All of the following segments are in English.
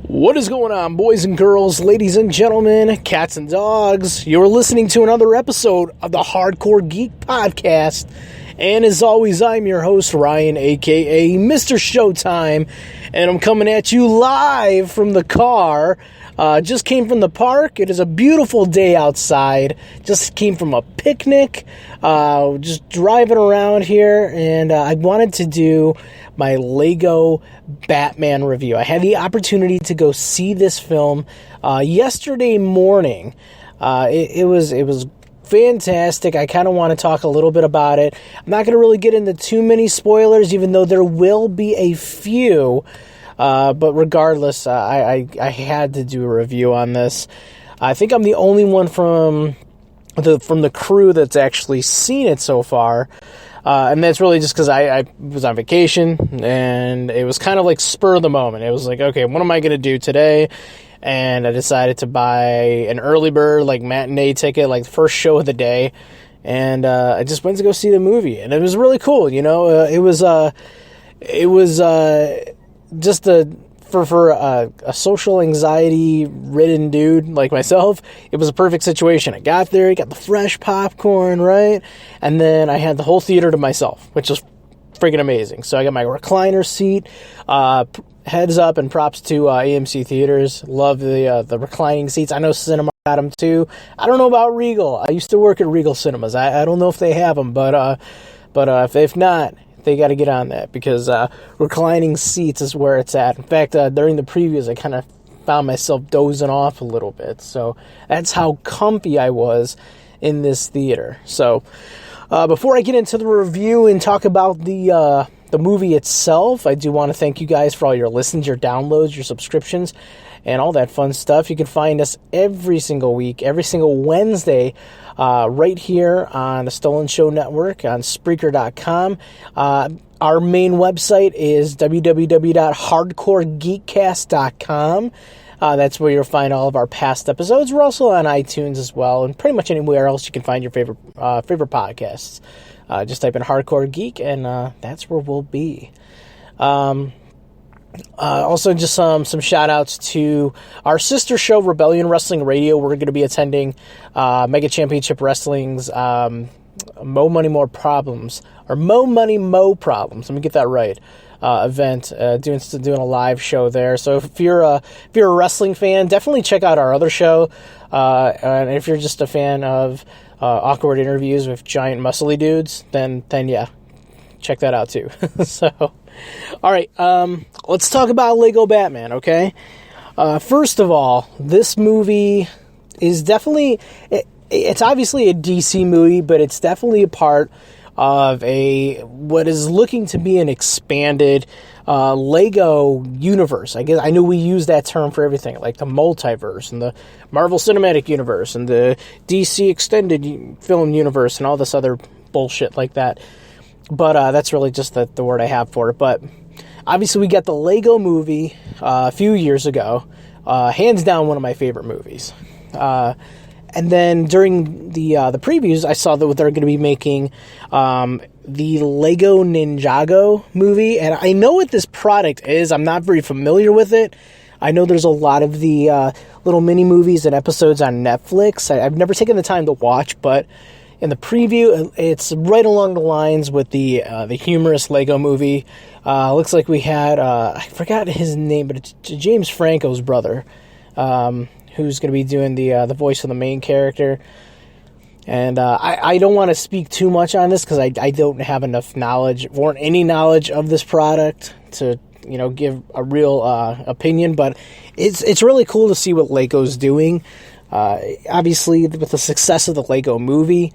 What is going on, boys and girls, ladies and gentlemen, cats and dogs? You're listening to another episode of the Hardcore Geek Podcast. And as always, I'm your host, Ryan, a.k.a. Mr. Showtime. And I'm coming at you live from the car. Just came from the park. It is a beautiful day outside. Just came from a picnic. Just driving around here. And I wanted to do my Lego Batman review. I had the opportunity to go see this film yesterday morning. It was fantastic. I kind of want to talk a little bit about it. I'm not going to really get into too many spoilers, even though there will be a few. But regardless, I had to do a review on this. I think I'm the only one from the crew that's actually seen it so far. And that's really just because I was on vacation, and it was kind of like spur of the moment. It was like, okay, what am I going to do today? And I decided to buy an early bird, like matinee ticket, like the first show of the day. And I just went to go see the movie, and it was really cool. You know, it was just for a social anxiety ridden dude like myself, it was a perfect situation. I got there, got the fresh popcorn, right? And then I had the whole theater to myself, which was freaking amazing. So I got my recliner seat, heads up and props to AMC Theaters. Love the reclining seats. I know Cinema got them too. I don't know about Regal. I used to work at Regal Cinemas. I don't know if they have them, but if not, they got to get on that, because reclining seats is where it's at. In fact, during the previews, I kind of found myself dozing off a little bit. So that's how comfy I was in this theater. So before I get into the review and talk about the movie itself, I do want to thank you guys for all your listens, your downloads, your subscriptions, and all that fun stuff. You can find us every single week, every single Wednesday, right here on the Stolen Show Network on Spreaker.com. Our main website is www.hardcoregeekcast.com. That's where you'll find all of our past episodes. We're also on iTunes as well, and pretty much anywhere else you can find your favorite podcasts. Just type in Hardcore Geek, and that's where we'll be. Also, just some shout outs to our sister show, Rebellion Wrestling Radio. We're going to be attending Mega Championship Wrestling's Mo Money Mo Problems. Let me get that right. Event, doing a live show there. So if you're a wrestling fan, definitely check out our other show. And if you're just a fan of awkward interviews with giant muscly dudes, then yeah, check that out too. So, all right, let's talk about Lego Batman, okay? First of all, this movie is definitely, it's obviously a DC movie, but it's definitely a part of what is looking to be an expanded Lego universe. I guess I know we use that term for everything, like the multiverse and the Marvel Cinematic Universe and the DC Extended Film Universe and all this other bullshit like that. But that's really just the word I have for it. But obviously we got the Lego movie a few years ago. Hands down one of my favorite movies. And then during the previews, I saw that they're going to be making the Lego Ninjago movie. And I know what this product is. I'm not very familiar with it. I know there's a lot of the little mini movies and episodes on Netflix. I've never taken the time to watch, but in the preview, it's right along the lines with the humorous Lego movie. Looks like we had, I forgot his name, but it's James Franco's brother, who's going to be doing the voice of the main character. And I don't want to speak too much on this because I don't have enough knowledge or any knowledge of this product to give a real opinion. But it's really cool to see what Lego's doing. Obviously, with the success of the Lego movie,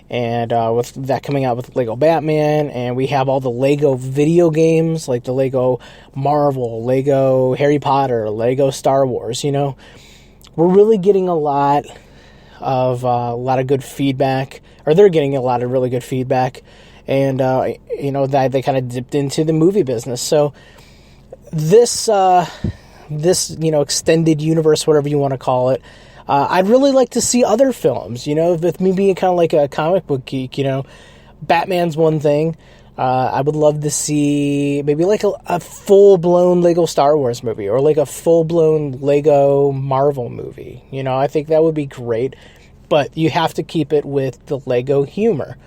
and with that coming out with Lego Batman, and we have all the Lego video games, like the Lego Marvel, Lego Harry Potter, Lego Star Wars, we're really getting a lot of good feedback, or they're getting a lot of really good feedback, and that they kind of dipped into the movie business. So this extended universe, whatever you want to call it, I'd really like to see other films, with me being kind of like a comic book geek, Batman's one thing, I would love to see maybe like a full-blown Lego Star Wars movie or like a full-blown Lego Marvel movie. You know, I think that would be great, but you have to keep it with the Lego humor.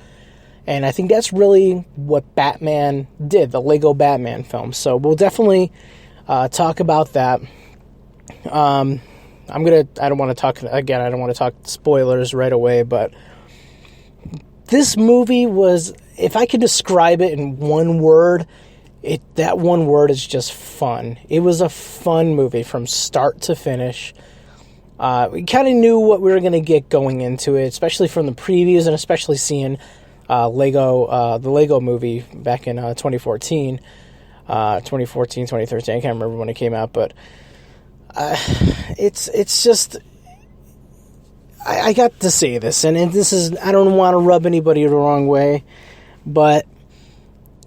And I think that's really what Batman did, the Lego Batman film. So we'll definitely talk about that. I don't want to talk spoilers right away, but this movie was, if I could describe it in one word, that one word is just fun. It was a fun movie from start to finish. We kind of knew what we were going to get going into it, especially from the previews and especially seeing the Lego movie back in 2013, I can't remember when it came out, but it's just, I got to say this, and this is, I don't want to rub anybody the wrong way, but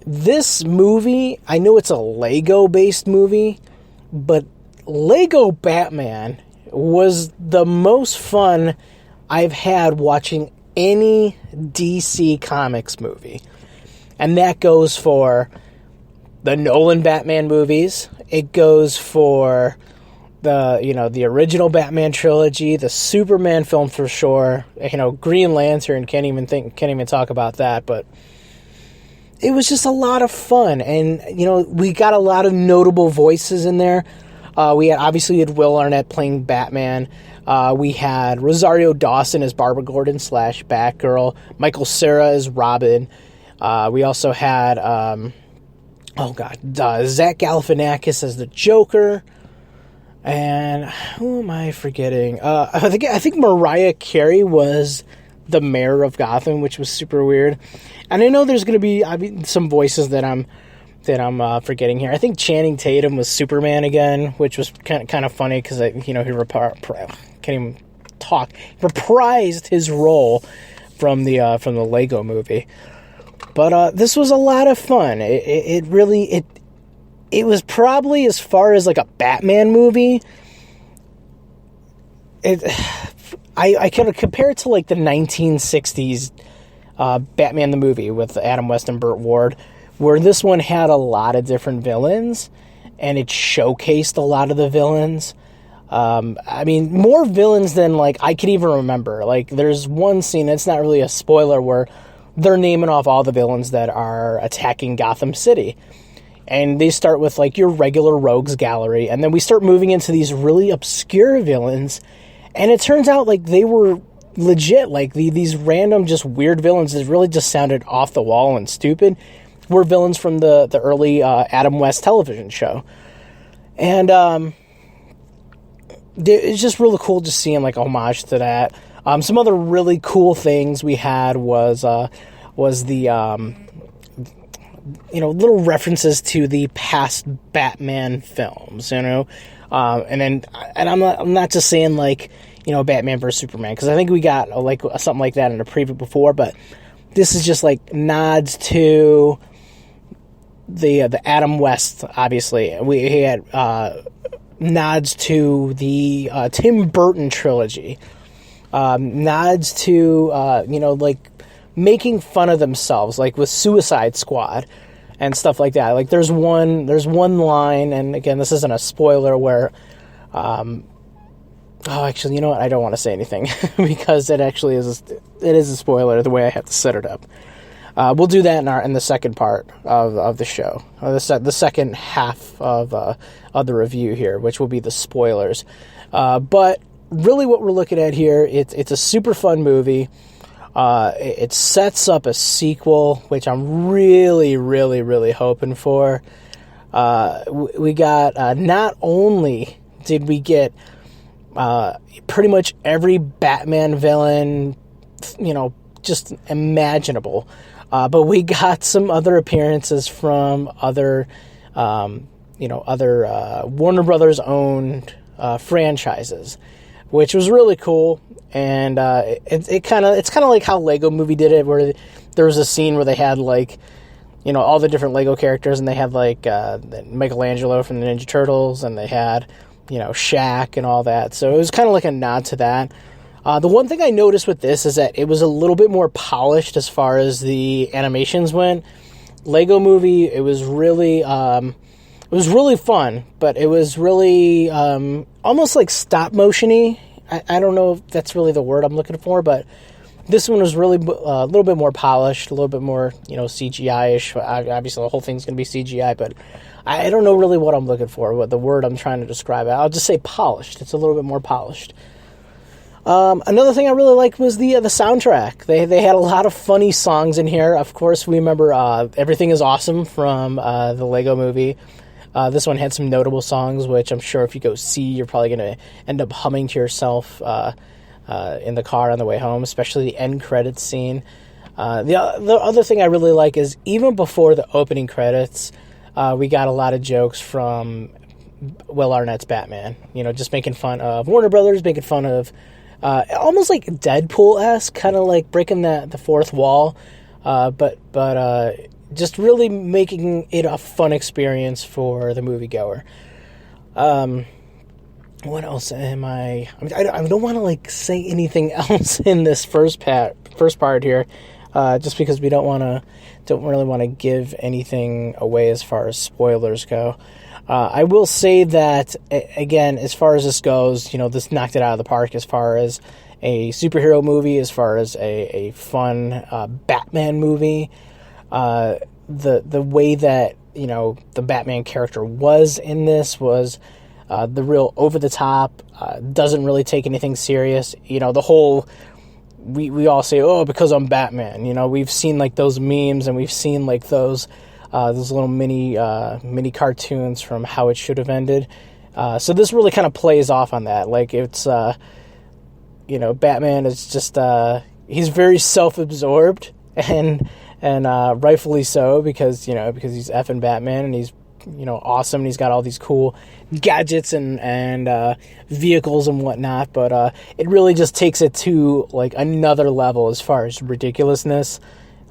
this movie, I know it's a Lego-based movie, but Lego Batman was the most fun I've had watching any DC Comics movie. And that goes for the Nolan Batman movies. It goes for the original Batman trilogy, the Superman film for sure. Green Lantern, can't even talk about that, but it was just a lot of fun. And we got a lot of notable voices in there. We had Will Arnett playing Batman. We had Rosario Dawson as Barbara Gordon / Batgirl. Michael Cera as Robin. We also had Zach Galifianakis as the Joker. And who am I forgetting? I think Mariah Carey was the mayor of Gotham, which was super weird. And I know there's going to be some voices that I'm forgetting here. I think Channing Tatum was Superman again, which was kind of funny because he can't even talk. Reprised his role from the Lego movie. But this was a lot of fun. It really was probably, as far as like a Batman movie, I can compare it to like the 1960s Batman the movie with Adam West and Burt Ward, where this one had a lot of different villains, and it showcased a lot of the villains. More villains than like I could even remember. Like, there's one scene, it's not really a spoiler, where they're naming off all the villains that are attacking Gotham City. And they start with like your regular rogues gallery, and then we start moving into these really obscure villains, and it turns out like they were legit, like these random just weird villains that really just sounded off the wall and stupid were villains from the early Adam West television show. And it's just really cool just seeing like homage to that. Some other really cool things we had was the little references to the past Batman films, and I'm not just saying like, Batman vs Superman, because I think we got like something like that in a preview before, but this is just like nods to the Adam West. Obviously, we had nods to the Tim Burton trilogy, nods to like making fun of themselves, like with Suicide Squad and stuff like that. Like there's one line, and again, this isn't a spoiler, where actually, you know what? I don't want to say anything because it actually is a spoiler the way I have to set it up. We'll do that in the second part of the show, or the second half of the review here, which will be the spoilers. But really, what we're looking at here, it's a super fun movie. It sets up a sequel, which I'm really, really, really hoping for. We got, not only did we get pretty much every Batman villain, just imaginable, but we got some other appearances from other Warner Brothers owned franchises, which was really cool. And it's kind of like how Lego Movie did it, where there was a scene where they had like, all the different Lego characters, and they had like Michelangelo from the Ninja Turtles, and they had Shaq and all that. So it was kind of like a nod to that. The one thing I noticed with this is that it was a little bit more polished as far as the animations went. Lego Movie. It was really fun, but it was really almost like stop motion-y. I don't know if that's really the word I'm looking for, but this one was really a little bit more polished, a little bit more, CGI-ish. Obviously, the whole thing's going to be CGI, but I don't know really what I'm looking for, what the word I'm trying to describe. I'll just say polished. It's a little bit more polished. Another thing I really liked was the soundtrack. They had a lot of funny songs in here. Of course, we remember Everything is Awesome from the Lego Movie. This one had some notable songs, which I'm sure if you go see, you're probably going to end up humming to yourself in the car on the way home, especially the end credits scene. The other thing I really like is even before the opening credits, we got a lot of jokes from Will Arnett's Batman. Just making fun of Warner Brothers, making fun of almost like Deadpool-esque, kind of like breaking the fourth wall, but just really making it a fun experience for the moviegoer. What else am I don't want to say anything else in this first part here, just because we don't really want to give anything away as far as spoilers go. I will say that, again, as far as this goes, this knocked it out of the park as far as a superhero movie, as far as a fun Batman movie. The way that, the Batman character was in this was the real over-the-top, doesn't really take anything serious. The whole... We all say, oh, because I'm Batman. We've seen, those memes, and we've seen, those little mini cartoons from how it should have ended. So this really kind of plays off on that. It's, Batman is just, he's very self-absorbed, and rightfully so, because he's effing Batman, and he's, awesome, and he's got all these cool gadgets and vehicles and whatnot, but it really just takes it to, another level as far as ridiculousness.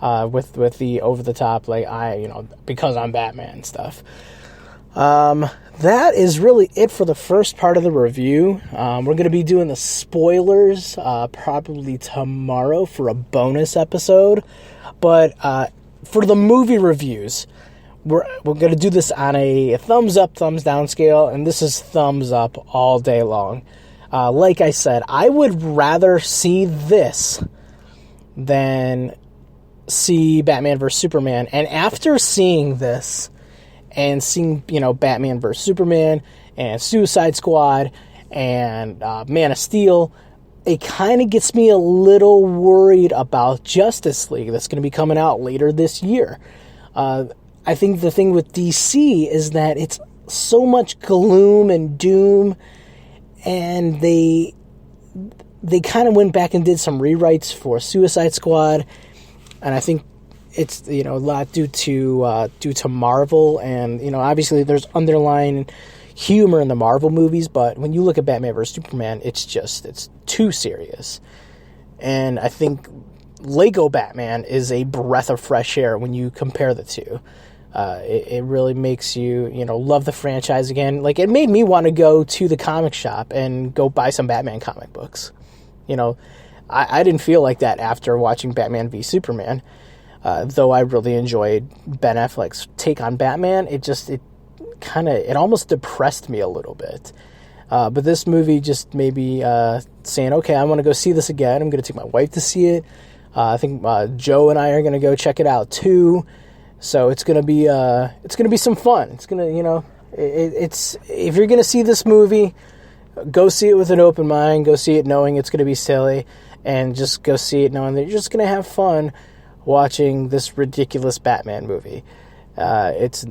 With the over-the-top, because I'm Batman stuff. That is really it for the first part of the review. We're going to be doing the spoilers probably tomorrow for a bonus episode. But for the movie reviews, we're going to do this on a thumbs up, thumbs down scale, and this is thumbs up all day long. Like I said, I would rather see this than see Batman vs. Superman. And after seeing this and seeing, Batman vs. Superman and Suicide Squad and Man of Steel, it kind of gets me a little worried about Justice League that's going to be coming out later this year. I think the thing with DC is that it's so much gloom and doom, and they kind of went back and did some rewrites for Suicide Squad. And I think it's, a lot due to Marvel, and, obviously there's underlying humor in the Marvel movies, but when you look at Batman vs. Superman, it's too serious. And I think Lego Batman is a breath of fresh air when you compare the two. It really makes you, love the franchise again. It made me want to go to the comic shop and go buy some Batman comic books. I didn't feel like that after watching Batman v Superman, though I really enjoyed Ben Affleck's take on Batman. It almost depressed me a little bit. But this movie just made me saying, okay, I want to go see this again. I'm going to take my wife to see it. I think Joe and I are going to go check it out too. So it's going to be some fun. It's going to, it's if you're going to see this movie, go see it with an open mind. Go see it knowing it's going to be silly. And just go see it knowing that you're just going to have fun watching this ridiculous Batman movie. It's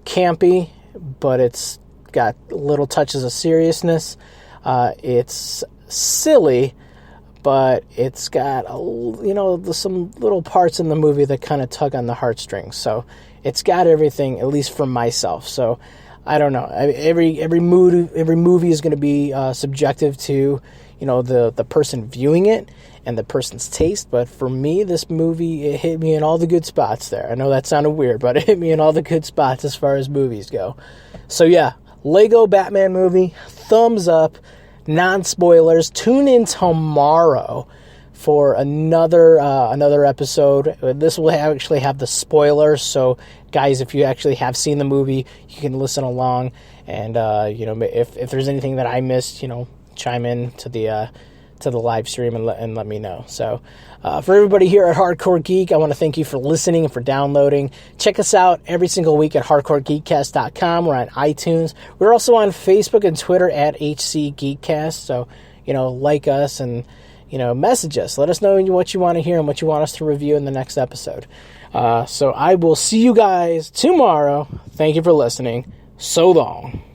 campy, but it's got little touches of seriousness. It's silly, but it's got some little parts in the movie that kind of tug on the heartstrings. So it's got everything, at least for myself. So I don't know. Every movie is going to be subjective to the person viewing it and the person's taste. But for me, this movie, it hit me in all the good spots there. I know that sounded weird, but it hit me in all the good spots as far as movies go. So yeah, Lego Batman movie, thumbs up, non-spoilers. Tune in tomorrow for another episode. This will actually have the spoilers, so guys, if you actually have seen the movie, you can listen along, and if there's anything that I missed, chime in to the live stream and let me know. So for everybody here at Hardcore Geek, I want to thank you for listening and for downloading. Check us out every single week at hardcoregeekcast.com. We're on iTunes. We're also on Facebook and Twitter at HC Geekcast. So like us and message us. Let us know what you want to hear and what you want us to review in the next episode. So I will see you guys tomorrow. Thank you for listening. So long.